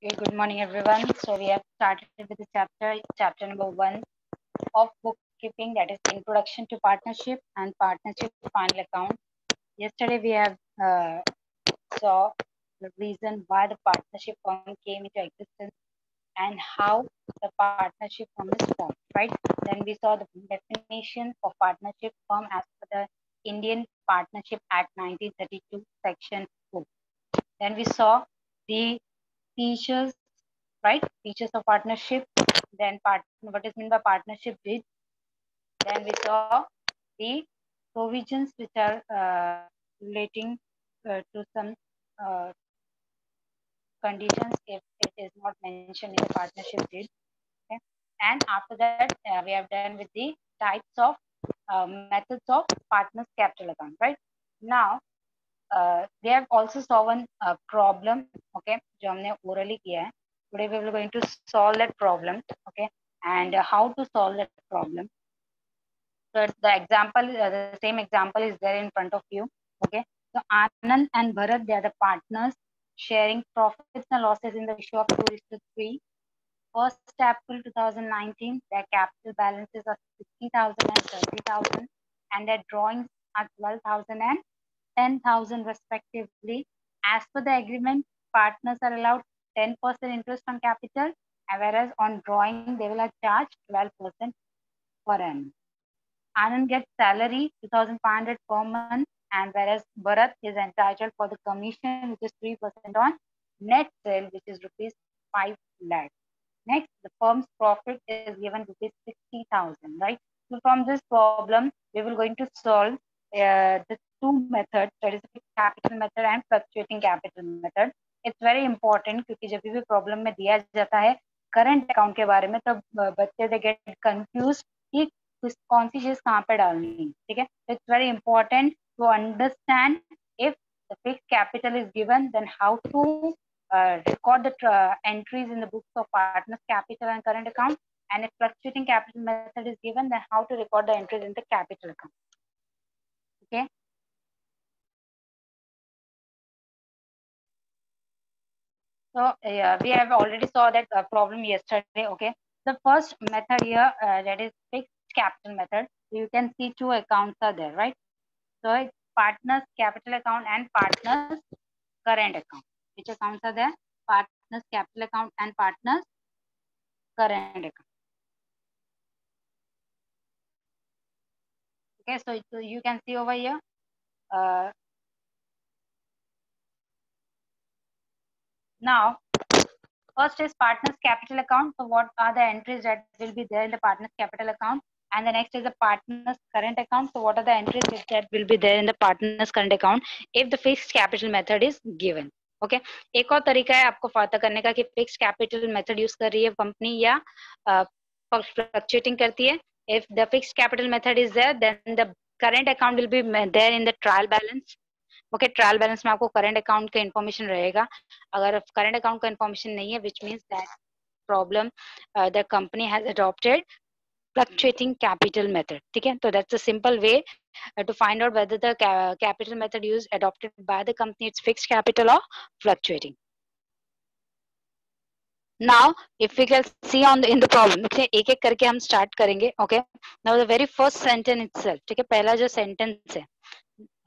Okay, good morning, everyone. So we have started with the chapter number 1 of bookkeeping, that is Introduction to Partnership and Partnership Final Account. Yesterday we have saw the reason why the partnership firm came into existence and how the partnership firm is formed, right? Then we saw the definition of partnership firm as per the Indian Partnership Act 1932, Section 4. Then we saw the features, right? Features of partnership. Then what is meant by partnership bid. Then we saw the provisions which are relating to some uh, conditions if it is not mentioned in the partnership bid. Okay. And after that, we have done with the types of methods of partners capital account, right? Now, they have also solved one problem, okay, जो हमने orally किया है. Today we will going to solve that problem, okay, and how to solve that problem. So the example, the same example is there in front of you, okay. So Anand and Bharat, they are the partners sharing profits and losses in the ratio of 2:3. 1st April 2019, their capital balances are 60,000 and 30,000, and their drawings are 12,000 and 10,000 respectively. As per the agreement, partners are allowed 10% interest on capital, whereas on drawing they will have charged 12% per annum. Anand gets salary 2,500 per month, and whereas Bharat is entitled for the commission, which is 3% on net sale, which is rupees 5 lakh. Next, the firm's profit is given rupees 60,000, right? So from this problem, we will going to solve the two methods, that is fixed capital method and fluctuating capital method. It's very important क्योंकि जब भी problem में दिया जाता है current account के बारे में तब बच्चे दे गेट कंफ्यूज कि कौन सी चीज कहाँ पे डालनी है, ठीक है. It's very important to understand if the fixed capital is given, then how to record the entries in the books of partners capital and current account, and if fluctuating capital method is given, then how to record the entries in the capital account. Okay. So we have already saw that problem yesterday. Okay. The first method here, that is fixed capital method. You can see two accounts are there, right? So it's partners capital account and partners current account. Which accounts are there? Partners capital account and partners current account. Okay, so you can see over here. Now, first is partners capital account. So what are the entries that will be there in the partners capital account? And the next is the partners current account. So what are the entries that will be there in the partners current account if the fixed capital method is given? Okay एक और तरीका है आपको पता करने का कि fix capital method use कर रही है कंपनी या फ्लक्चुएटिंग करती है. If the fix capital method is there, then the current account will be there in the trial balance. Okay, trial balance में आपको करंट अकाउंट का इन्फॉर्मेशन रहेगा. अगर करंट अकाउंट का इन्फॉर्मेशन नहीं है, which means that problem the company has adopted fluctuating capital method. ठीक है, तो that's a simple way to find out whether the capital method used adopted by the company it's fixed capital or fluctuating. Now if we can see on the in the problem, okay, एक एक करके हम start करेंगे. Okay, now the very first sentence itself, ठीक है, पहला जो sentence है,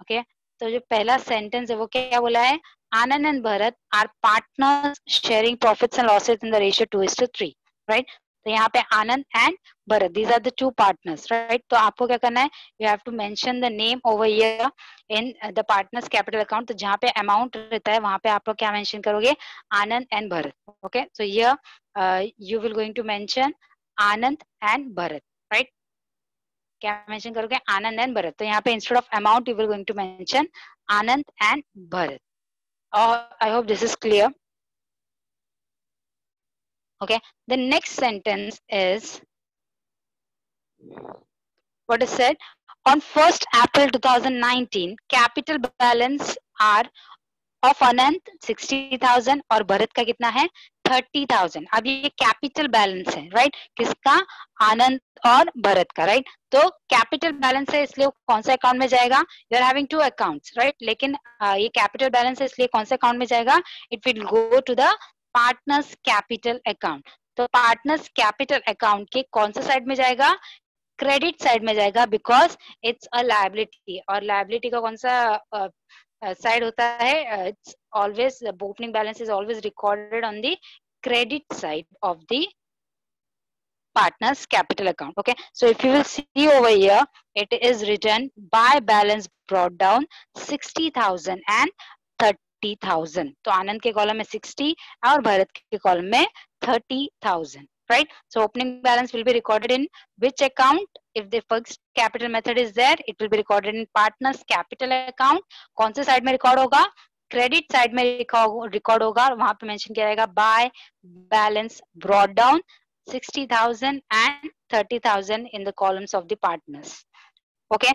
okay, तो जो पहला sentence है वो क्या बोला है? Anand and Bharat are partners sharing profits and losses in the ratio 2:3, right? तो यहाँ पे Anand and Bharat, these are the two partners, right? तो आपको क्या करना है? You have to mention the name over here in the partners capital account. तो जहाँ पे अमाउंट रहता है वहां पे आप लोग क्या मेंशन करोगे? Anand and Bharat. Okay, so here you will going to mention Anand and Bharat, right? क्या मेंशन करोगे? आनंद एंड भरत. तो यहाँ पे instead of amount you will going to mention Anand and Bharat. I hope this is clear. Okay, the next sentence is what is said? On 1st April 2019, capital balance are of अनंत 60,000 और भरत का कितना है? 30,000. अब ये कैपिटल बैलेंस है, right? किसका? आनंद और भरत का, राइट? तो कैपिटल बैलेंस है इसलिए कौन सा अकाउंट में जाएगा? You are having two accounts, right? लेकिन ये कैपिटल बैलेंस है इसलिए कौन से अकाउंट में जाएगा? It will go to the partners capital account. तो पार्टनर्स कैपिटल अकाउंट के कौन सा साइड में जाएगा? क्रेडिट साइड में जाएगा, बिकॉज इट्स अ लायबिलिटी, और लायबिलिटी का कौन सा साइड होता है? It's always opening balance is always recorded on the credit side of the partner's capital account. Okay, so if you will see over here, it is written by balance brought down 60,000 and 30,000. तो आनंद के column में 60 और भरत के column में 30,000. Right? So opening balance will be recorded in which account? If the fixed capital method is there, it will be recorded in partner's capital account. कौन से side में record होगा? क्रेडिट साइड में record होगा, वहां पे mention किया जाएगा by balance brought down 60,000 and 30,000 in the columns of the partners. Okay,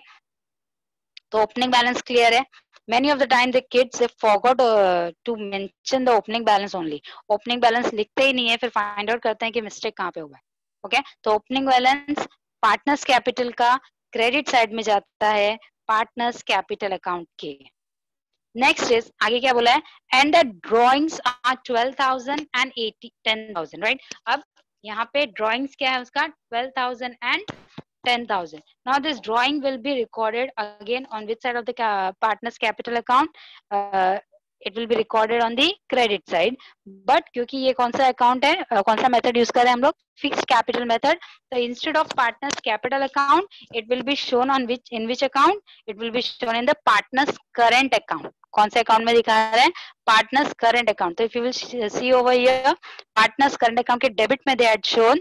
तो opening balance clear है. Many of the time the kids they forgot to mention the opening balance only. Opening balance लिखते ही नहीं है, फिर find out करते हैं कि mistake कहाँ पे हुआ है. Okay, तो opening balance partners capital का credit side में जाता है partners capital account के. Next is आगे क्या बोला है? And the drawings are 12,000 and 10,000. Right? अब यहाँ पे drawings क्या है उसका? 12,000 and 10,000. Now this drawing will be recorded again on which side of the partner's capital account? It will be recorded on the credit side. But क्योंकि ये कौन सा account है, कौन सा method use कर रहे हैं हम लोग? Fixed capital method. So instead of partner's capital account, it will be shown on in which account? It will be shown in the partner's current account. कौन से account में दिखा रहे हैं? Partner's current account. So if you will see over here, partner's current account के debit में they had shown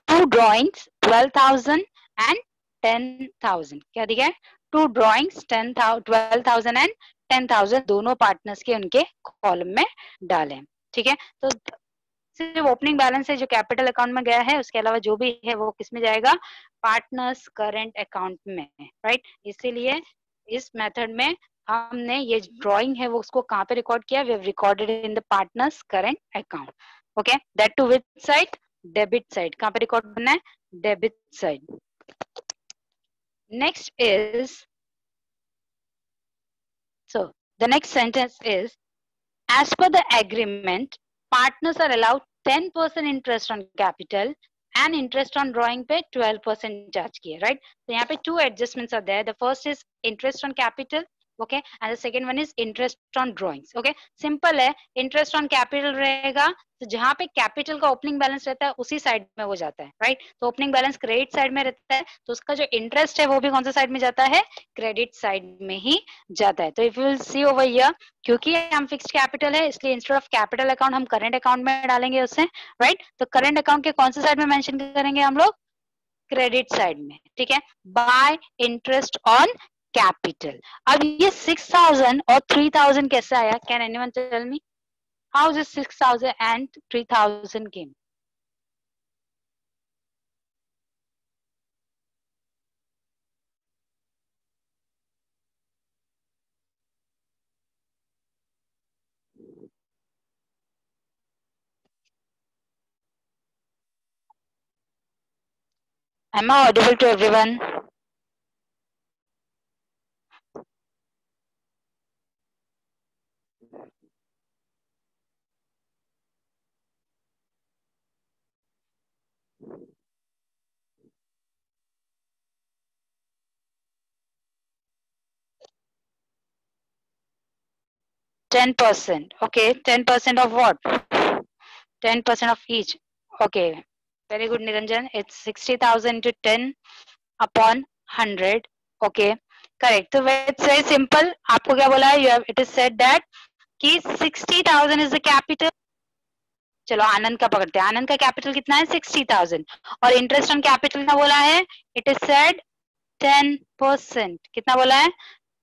two drawings 12,000 and 10,000. क्या दिखा है? Two drawings 12,000 and 10,000 दोनों पार्टनर्स के उनके कॉलम में डालें. ठीक है, तो सिर्फ ओपनिंग बैलेंस है जो कैपिटल अकाउंट में गया है, उसके अलावा जो भी है वो किस में जाएगा? पार्टनर्स करंट अकाउंट में. राइट, इसीलिए इस मेथड में हमने ये ड्राइंग है वो उसको कहाँ पे रिकॉर्ड किया? We have recorded in the partners current account. Okay, that to which side? Debit side. कहाँ पे रिकॉर्ड करना है? Debit side. Next is, so the next sentence is, as per the agreement, partners are allowed 10% interest on capital and interest on drawing पे 12% charge किए. Right? So यहाँ पे two adjustments are there. The first is interest on capital, okay, and the second one is interest on drawings. Okay, simple है. Interest on capital रहेगा, तो जहाँ पे capital का ओपनिंग बैलेंस रहता है उसी साइड में वो जाता है. राइट, तो ओपनिंग बैलेंस क्रेडिट साइड में रहता है, तो उसका जो इंटरेस्ट है वो भी कौन सा साइड में जाता है? क्रेडिट साइड में ही जाता है. तो if you will see over here, क्योंकि हम फिक्स्ड कैपिटल है इसलिए इंस्टेड ऑफ कैपिटल अकाउंट हम करंट अकाउंट में डालेंगे उससे. राइट, तो करंट अकाउंट के कौन से साइड में मेंशन करेंगे हम लोग? क्रेडिट साइड में. ठीक है, बाय इंटरेस्ट ऑन कैपिटल. अब ये 6,000 और 3,000 कैसे आया? Can anyone tell me how this 6,000 and 3,000 came? Am I audible to everyone? %. Okay, 10% of what? 10% of each. Okay, very good, Niranjan. It's 60,000 to 10 upon 100. Okay, correct. So it's very simple. आपको क्या बोला है? You have, it is said that कि 60,000 is the capital. चलो आनंद का पकड़ते हैं. आनंद का कैपिटल कितना है? 60,000. और इंटरेस्ट ऑन कैपिटल का बोला है? It is said 10%. कितना बोला है?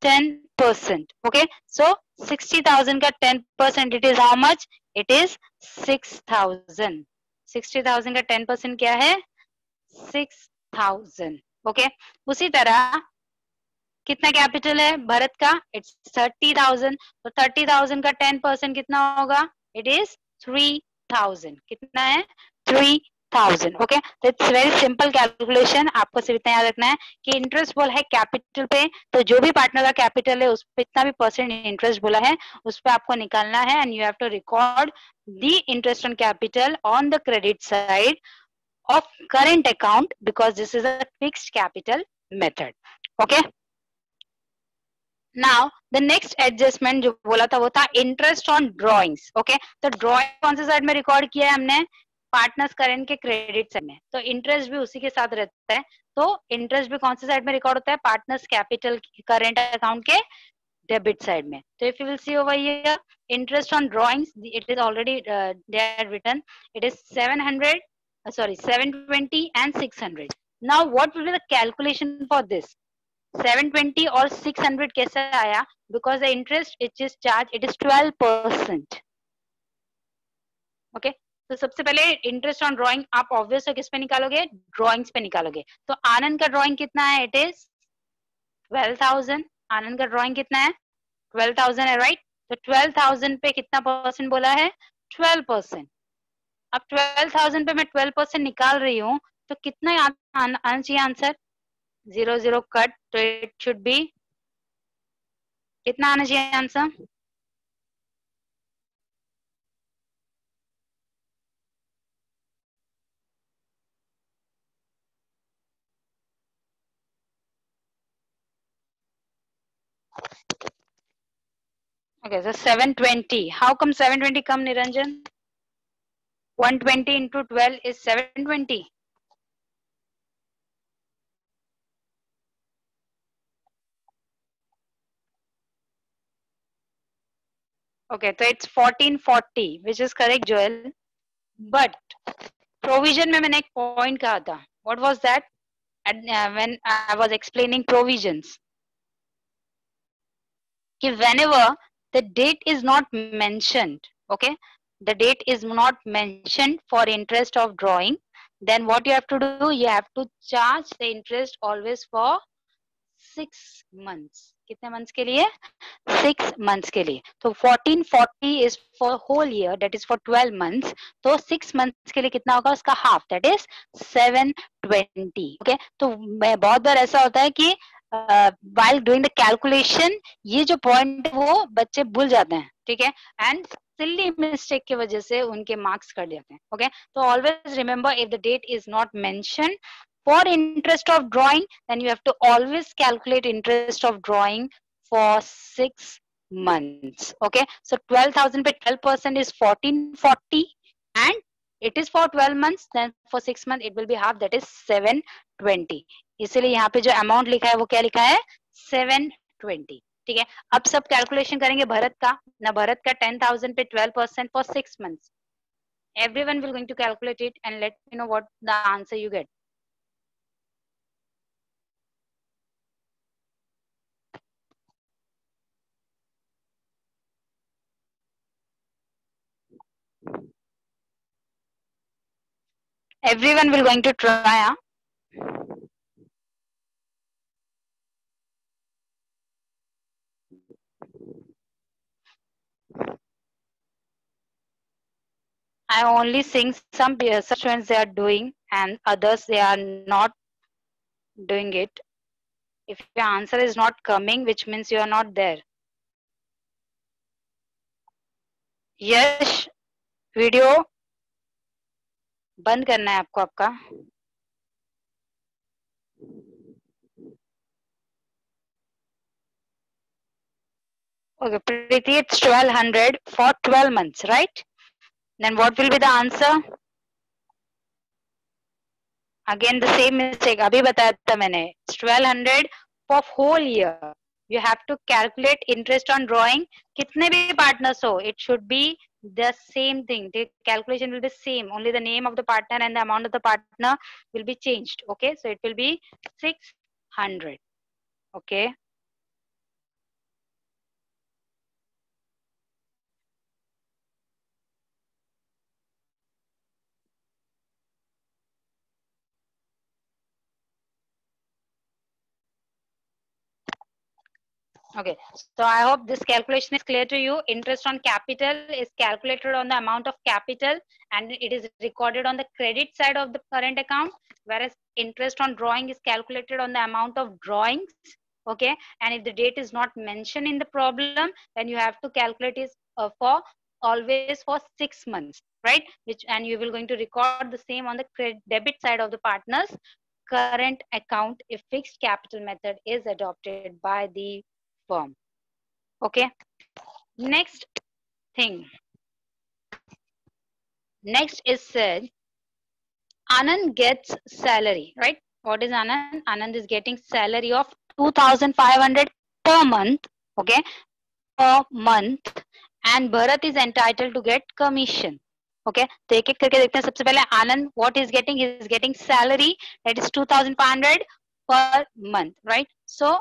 10%. ओके, सो 60,000 का 10% it is how much? It is 6,000. 60,000 का 10% क्या है? 6,000. ओके, उसी तरह कितना कैपिटल है भरत का? इट्स 30,000. तो 30,000 का 10% कितना होगा? It is 3,000. कितना है? 1000. ओके, तो इट्स वेरी सिंपल कैलकुलेशन. आपको सिर्फ इतना याद रखना है कि इंटरेस्ट बोला है कैपिटल पे, तो जो भी पार्टनर का कैपिटल है उस पे इतना भी परसेंट इंटरेस्ट बोला है उस पे आपको निकालना है. And you have to record the interest on capital on the credit side of current account because this is a fixed capital method. Okay, now the next adjustment जो बोला था वो था interest on drawings. Okay, तो drawing कौन से side में record किया है हमने? पार्टनर्स करेंट के क्रेडिट साइड में. तो इंटरेस्ट भी उसी के साथ रहता है. तो इंटरेस्ट भी कौन से साइड में रिकॉर्ड होता है? पार्टनर्स कैपिटल करेंट अकाउंट के debit side में. So if you will see over here, interest on drawings, it is already there written. It is 700, sorry, 720 and 600. Now what will be the calculation for this? 720 और 600 कैसे आया? Because the interest it is charged, it is 12%. Okay. तो सबसे पहले interest on drawing आप obvious किस पे निकालोगे? ड्राइंग्स पे निकालोगे. तो आनंद का ड्राइंग कितना है? It is 12,000. आनंद का ड्राइंग कितना है? 12,000 है, राइट? तो 12,000 पे कितना परसेंट बोला है? 12%. अब 12,000 पे मैं 12% निकाल रही हूँ तो कितना आना चाहिए आंसर? 0 कट, तो इट शुड बी कितना आना चाहिए answer? Okay, so 720. How come 720 come, Niranjan? 120 into 12 is 720. Okay, so it's 1440, which is correct, Joel. But provision में मैंने एक point कहा था. What was that? When I was explaining provisions. Whenever the date is not mentioned, okay, the date is not mentioned for interest of drawing, then what you have to do, you have to charge the interest always for 6 months. कितने months के लिए? 6 months के लिए. तो 1440 is for whole year, that is for 12 months. तो 6 months के लिए कितना होगा? उसका half, that is 720. Okay, तो बहुत बार ऐसा होता है कि while doing the calculation ये जो point है वो बच्चे भूल जाते हैं. ठीक है, and silly mistake की वजह से उनके marks कट जाते हैं. Okay, तो always remember if the date is not mentioned for interest of drawing, then you have to always calculate interest of drawing for 6 months. Okay, so 12,000 पे 12% is 1440 and it is for 12 months, then for 6 months it will be half, that is 720. इसीलिए यहाँ पे जो amount लिखा है वो क्या लिखा है? 720. ठीक है, अब सब कैलकुलेशन करेंगे भरत का ना. भरत का 10,000 पे 12% for 6 months. Everyone will going to calculate it and let me know what the answer you get. Everyone will going to try. Huh? I only seeing some such students they are doing and others they are not doing it. If your answer is not coming, which means you are not there. Yash, video बंद करना है आपको आपका. Okay, Preeti, it's 1200 for 12 months, right? Then what will be the answer? Again the same mistake. अभी बताया था मैंने. It's 1200 for whole year. You have to calculate interest on drawing. कितने भी partners हो, it should be the same thing. The calculation will be same. Only the name of the partner and the amount of the partner will be changed. Okay, so it will be 600. Okay. Okay, so I hope this calculation is clear to you. Interest on capital is calculated on the amount of capital and it is recorded on the credit side of the current account, whereas interest on drawing is calculated on the amount of drawings. Okay, and if the date is not mentioned in the problem, then you have to calculate it for always for 6 months, right? Which, and you will going to record the same on the debit side of the partner's current account if fixed capital method is adopted by the firm. Okay, next thing. Next is said Anand gets salary, right? What is Anand? Anand is getting salary of 2,500 per month, okay, per month, and Bharat is entitled to get commission. Okay, तो एक एक करके देखते हैं. सबसे पहले आनंद what is getting? He is getting salary that is 2,500 per month, right? So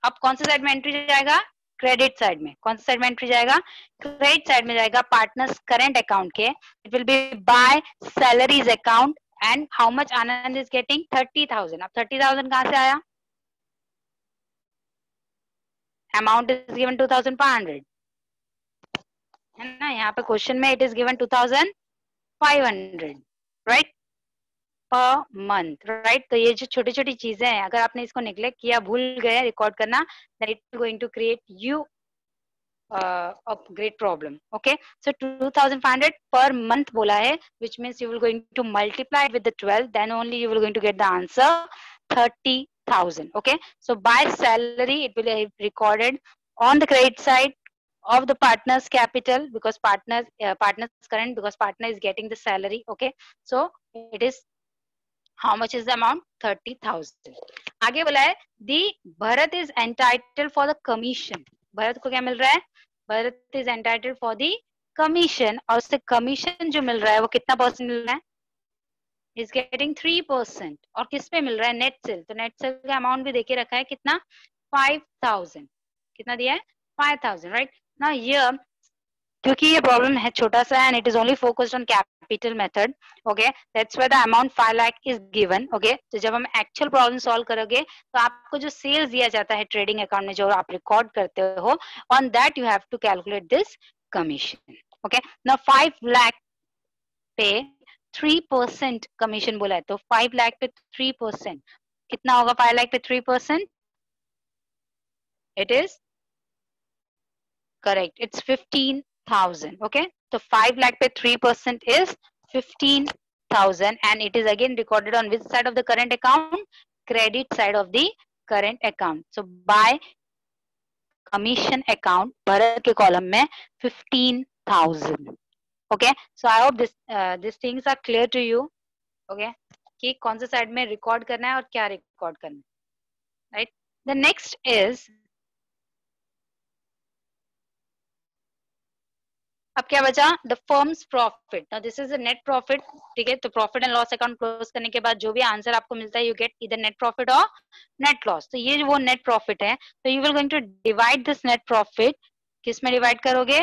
अब कौन से साइड में एंट्री जाएगा? क्रेडिट साइड में. कौन से साइड में एंट्री जाएगा? क्रेडिट साइड में जाएगा पार्टनर्स करंट अकाउंट के. It will be by salaries account and how much Anand is getting 30,000. अब 30,000 कहां से आया? अमाउंट इज गिवन 2,500 है ना. यहाँ पे क्वेश्चन में it is given 2,500 right per month, right. तो ये जो छोटी छोटी चीजें हैं, अगर आपने इसको निग्लेक्ट किया, भूल गए रिकॉर्ड करना, then it is going to create you a great problem. Okay, so 2,500 per month बोला है, which means you will going to multiply it with the 12, then only you will going to get the answer 30,000. Okay, so by salary it will be recorded on the credit side of the partner's capital because partner's current, because partner is getting the salary. Okay, so it is how much is the amount? 30,000. आगे बोला है the Bharat is entitled for the commission. Bharat को क्या मिल रहा है? Bharat is entitled for the commission, और उससे commission जो मिल रहा है वो कितना परसेंट मिल रहा है? Is getting 3%. और किस पे मिल रहा है? Net cell. तो नेट सेल का अमाउंट भी देके रखा है कितना? 5,000. कितना दिया है? 5,000, राइट. नाउ हियर क्योंकि ये प्रॉब्लम है छोटा सा and it is only focused on capital method, okay, that's why the amount 5 lakh is given. Okay, तो जब हम एक्चुअल प्रॉब्लम सॉल्व करोगे तो आपको जो सेल्स दिया जाता है ट्रेडिंग अकाउंट में जो आप रिकॉर्ड करते हो, on that you have to calculate this commission. Okay, now 5 lakh पे 3% कमीशन बोला है, तो 5 लाख पे 3% कितना होगा? 5 लाख पे 3%, it is correct, it's 15,000. Okay, so 5 lakh पे 3% is 15,000 and it is again recorded on which side of the current account? Credit side of the current account. So by commission account Bharat के column में 15,000. Okay, so I hope these things are clear to you. Okay, कि कौन से side में record करना है और क्या रिकॉर्ड करना है, राइट. The next is अब क्या बचा? The firm's profit. Now this is the net profit. ठीक है, तो profit and loss account close करने के बाद जो भी आंसर आपको मिलता है यू गेट इधर नेट प्रॉफिट और नेट लॉस. तो ये वो नेट प्रॉफिट है, तो you will going to divide this net profit. किस में डिवाइड करोगे?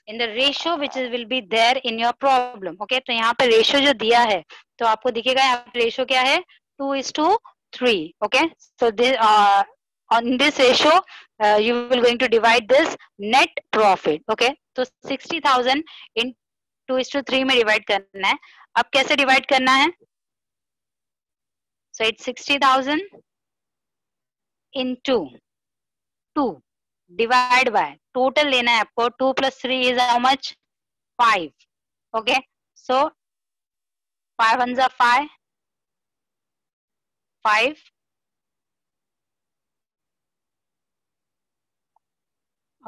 In the ratio which will be there in your problem. Okay, तो यहाँ पे रेशियो जो दिया है तो आपको दिखेगा यहाँ पे रेशियो क्या है? 2:3. Okay, so this on this ratio you will going to divide this net profit. Okay, तो 60,000 in 2:3 में डिवाइड करना है. अब कैसे डिवाइड करना है? So it's 60,000 into 2 divide by total लेना है आपको. 2 plus 3 is how much? 5. Okay, so 5 ones are 5. 5.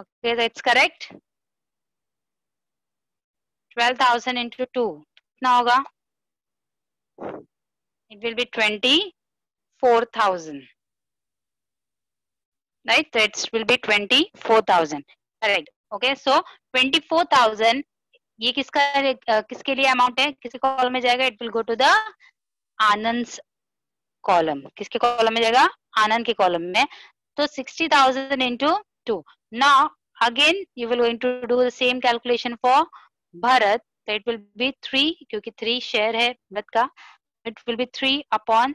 Okay, that's correct. 12,000 into 2 कितना होगा? It will be 24,000. Right, so it will be 24,000. Correct. Okay, so 24,000 ये किसके लिए अमाउंट है? किसके कॉलम में जाएगा? It will go to the Anand column. किसके कॉलम में जाएगा? आनंद के कॉलम में. तो 60,000 into 2. Now again you will going to do the same calculation for Bharat. So it will be 3 क्योंकि 3 शेयर है भरत का. It will be 3 upon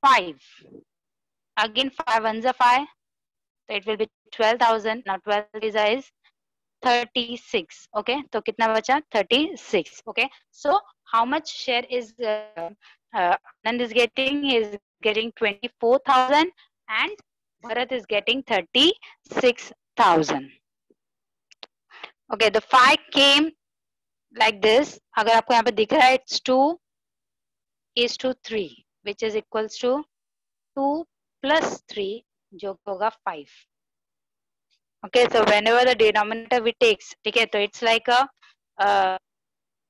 5. Again 5 ones are 5. तो it will be 12,000. Now 12 is 36. Okay, तो कितना बचा? 36. Okay, so how much share is Anand is getting? He is getting 24,000 and Bharat is getting 36,000. Okay, the 5 came like this. अगर आपको यहाँ पे दिख रहा है, it's 2:3, which is equals to 2 plus 3, जो होगा 5. Okay, so whenever the denominator we takes, ठीक है, तो it's like a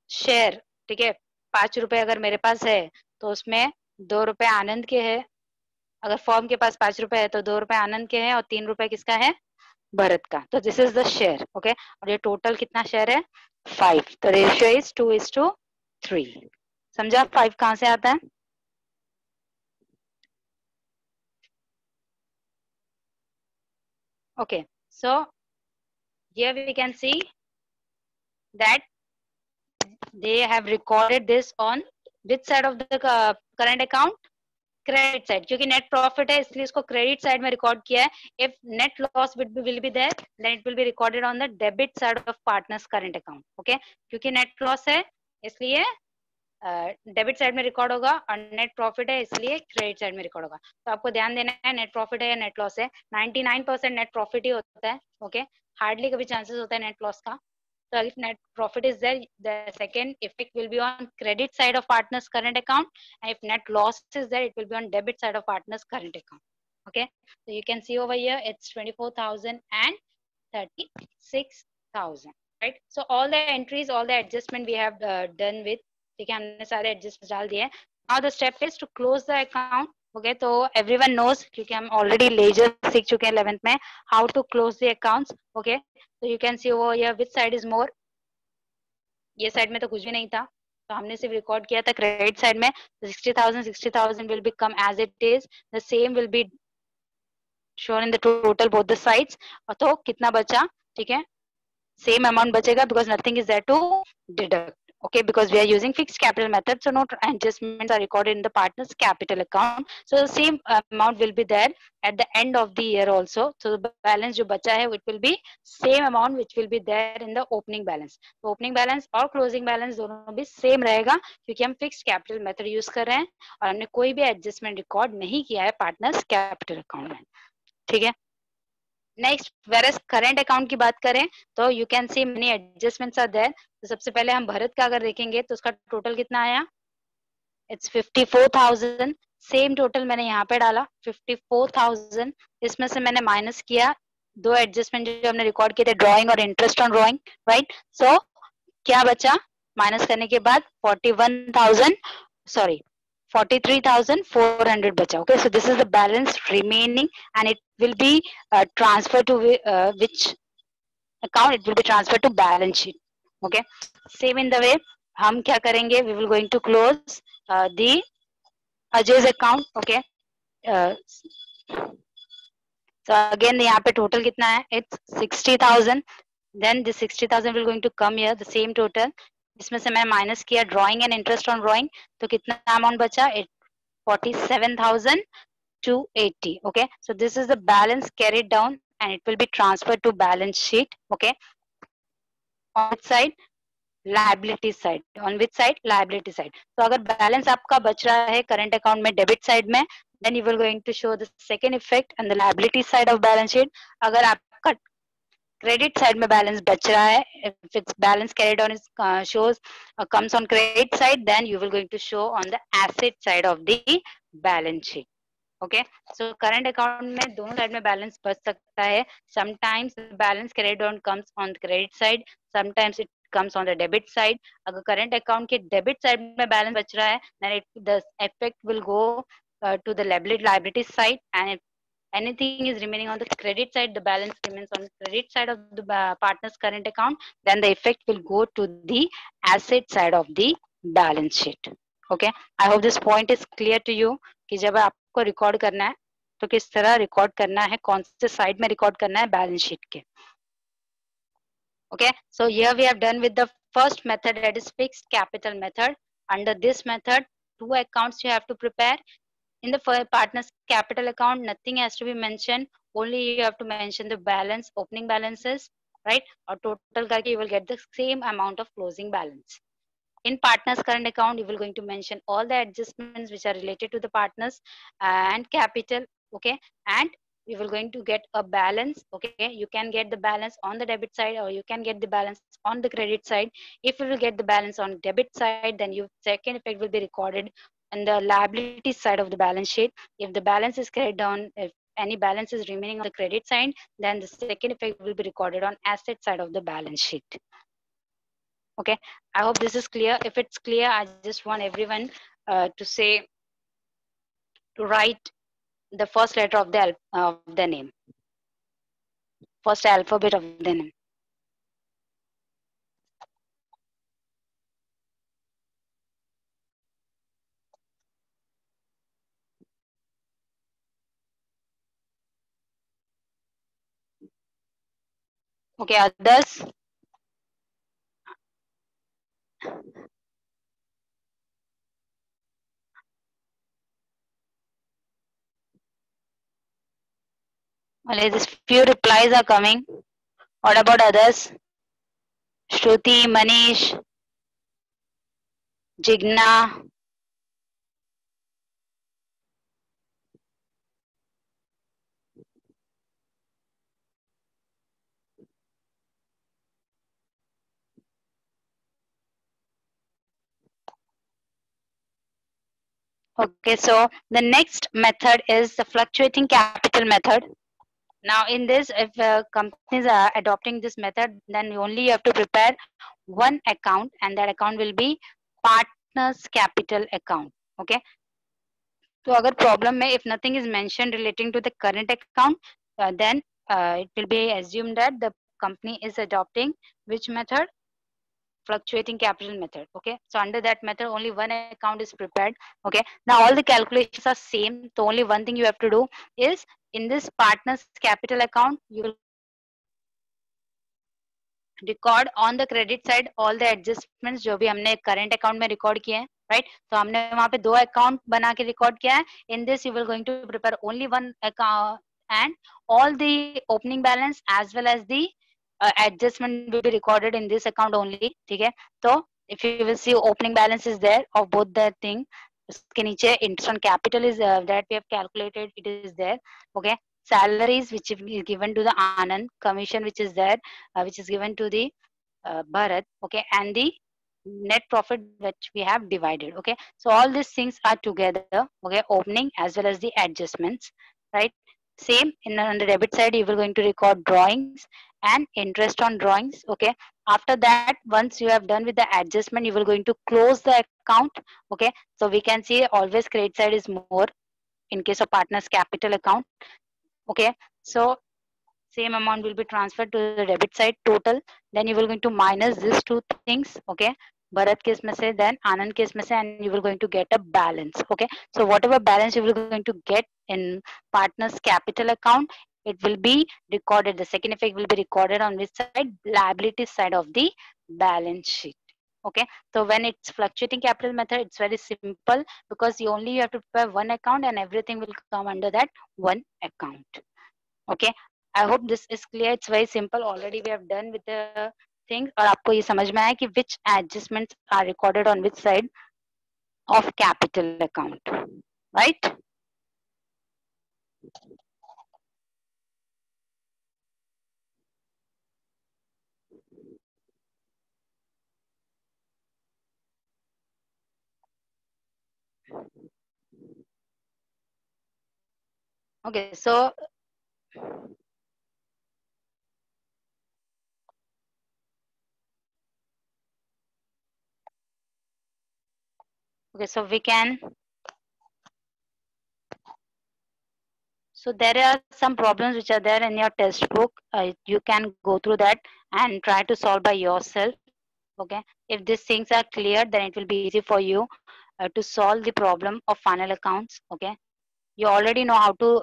शेयर. ठीक है, 5 रुपए अगर मेरे पास है तो उसमें 2 रुपए आनंद के हैं. अगर फॉर्म के पास 5 रुपए है तो 2 रुपए आनंद के हैं और 3 रुपए किसका है? भरत का. तो this is the share. Okay, और ये टोटल कितना शेयर है? 5. तो रेशियो इज 2:3. समझा 5 कहां से आता है? Okay, so here we can see that they have recorded this on which side of the current account? Credit side, क्योंकि नेट प्रॉफिट है इसलिए इसको क्रेडिट साइड में रिकॉर्ड किया है. If net loss will be there then it will be recorded on the debit side of partners current account. Okay, क्योंकि net loss है इसलिए डेबिट साइड में रिकॉर्ड होगा और नेट प्रॉफिट है इसलिए क्रेडिट साइड में रिकॉर्ड होगा. तो आपको ध्यान देना है नेट प्रॉफिट है या नेट लॉस है. 99% नेट प्रॉफिट ही होता है. ओके, हार्डली कभी चांसेस होता है नेट लॉस का. So if net profit is there, the second effect will be on credit side of partner's current account, and if net loss is there, it will be on debit side of partner's current account. Okay, so you can see over here it's 24,000 and 36,000. Right, so all the entries, all the adjustment we have done with, ठीक है, हमने सारे adjustments डाल दिए. Now the step is to close the account. Okay, तो everyone knows क्योंकि हम already ledger सीख चुके हैं 11th में how to close the accounts. Okay, so you can see over here which side is more. ये साइड में तो कुछ भी नहीं था तो हमने सिर्फ रिकॉर्ड किया था क्रेडिट साइड में. 60,000 will become as it is. The same will be shown in the total both the sides. और तो कितना बचा? ठीक है, same amount बचेगा because nothing is there to deduct. Okay, because we are using fixed capital method, so no adjustments are recorded in the partner's capital account. So the same amount will be there at the end of the year also. So the balance जो बचा है it will be same amount which will be there in the opening balance. तो opening balance और closing balance दोनों भी same रहेगा क्योंकि हम fixed capital method use कर रहे हैं और हमने कोई भी adjustment record नहीं किया है partner's capital account में. ठीक है, नेक्स्ट वेरस करंट अकाउंट की बात करें तो you can see many adjustments are there. तो सबसे पहले हम भरत का अगर देखेंगे तो उसका टोटल कितना आया? इट्स 54,000. सेम टोटल मैंने यहाँ पे डाला 54,000. इसमें से मैंने माइनस किया 2 एडजस्टमेंट जो हमने रिकॉर्ड किए थे, ड्रॉइंग और इंटरेस्ट ऑन ड्रॉइंग. राइट, सो क्या बचा माइनस करने के बाद? 43,400 बचा. Okay, so this is the balance remaining and it will be transferred to which account? It will be transferred to balance sheet. Okay, same in the way हम क्या करेंगे? We will going to close the Ajay's account. Okay, so again यहाँ पे total कितना है? It's 60,000. Then the 60,000 will going to come here, the same total. इसमें से मैं माइनस किया drawing and interest on drawing, तो कितना अमाउंट बचा? 47,280. Okay, so this is the balance carried down and it will be transferred to balance sheet. Okay, on which side? Liability side. On which side? Liability side. तो अगर balance आपका बच रहा है current account में debit side में, then you will going to show the second effect on the liability side of balance sheet. अगर आपका क्रेडिट साइड में बैलेंस बच रहा है, if its balance carried on is shows comes on credit side, then you will going to show on the asset side of the balance sheet. Okay, so current account में दोनों side में balance बच सकता है. Sometimes the balance carried on comes on the credit side, sometimes it comes on the debit side. अगर current account के debit side में balance बच रहा है, then the effect will go to the liability side, and if anything is remaining on the credit side, the balance remains on the credit side of the partner's current account, then the effect will go to the asset side of the balance sheet. Okay, I hope this point is clear to you कि जब आपको record करना है तो किस तरह record करना है, कौन से साइड में रिकॉर्ड करना है बैलेंस शीट के. Okay, so here we have done with the first method, that is fixed capital method. Under this method, 2 accounts you have to prepare. In the partner's capital account, nothing has to be mentioned. only you have to mention the balance, opening balances, right? Or total करके you will get the same amount of closing balance. In partners current account, you will going to mention all the adjustments which are related to the partners and capital, okay? And you will going to get a balance, okay? You can get the balance on the debit side, or you can get the balance on the credit side. If you will get the balance on debit side, then your second effect will be recorded on the liability side of the balance sheet. If the balance is carried down, if any balance is remaining on the credit side, then the second effect will be recorded on asset side of the balance sheet. Okay, I hope this is clear. If it's clear, I just want everyone to say, to write the first letter of the name, first alphabet of the name. Okay, others. Only these few replies are coming. What about others? Shruti, Manish, Jigna. Okay, so the next method is the fluctuating capital method. Now, in this, if companies are adopting this method, then only you have to prepare one account, and that account will be partners capital account. Okay. So, agar problem में if nothing is mentioned relating to the current account, then it will be assumed that the company is adopting which method? Fluctuating capital method. Okay, so under that method only one account is prepared. Okay, now all the calculations are same, so only one thing you have to do is, in this partners capital account, you will record on the credit side all the adjustments जो भी हमने current account में record किए हैं, right? तो हमने वहां पे दो अकाउंट बना के रिकॉर्ड किया है. In this you will going to prepare only one account, and all the opening balance as well as the adjustment will be recorded in this account only. ठीक है, तो if you will see opening balance is there of both the thing. उसके नीचे interest on capital is that we have calculated, it is there. Okay, salaries which is given to the Anand, commission which is there, which is given to the Bharat. Okay, and the net profit which we have divided. Okay, so all these things are together. Okay, opening as well as the adjustments, right? Same in on the debit side, you will going to record drawings and interest on drawings. Okay, after that, once you have done with the adjustment, you will going to close the account. Okay, so we can see always credit side is more in case of partners capital account. Okay, so same amount will be transferred to the debit side total. Then you will going to minus these two things. Okay, Bharat case mein se, then Anand case mein se, and you will going to get a balance. Okay, so whatever balance you will going to get in partners capital account, it will be recorded, the second effect will be recorded on which side? Liability side of the balance sheet. Okay, so when it's fluctuating capital method, it's very simple, because you only have to prepare one account and everything will come under that one account. Okay, I hope this is clear. It's very simple. Already we have done with the things. और आपको ये समझ में आया कि which adjustments are recorded on which side of capital account, right? Okay, so we can. So there are some problems which are there in your test book. You can go through that and try to solve by yourself. Okay, if these things are clear, then it will be easy for you to solve the problem of final accounts. Okay, you already know how to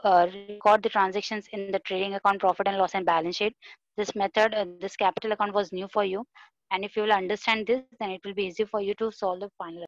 record the transactions in the trading account, profit and loss and balance sheet. This method, this capital account was new for you, and if you will understand this, then it will be easy for you to solve the final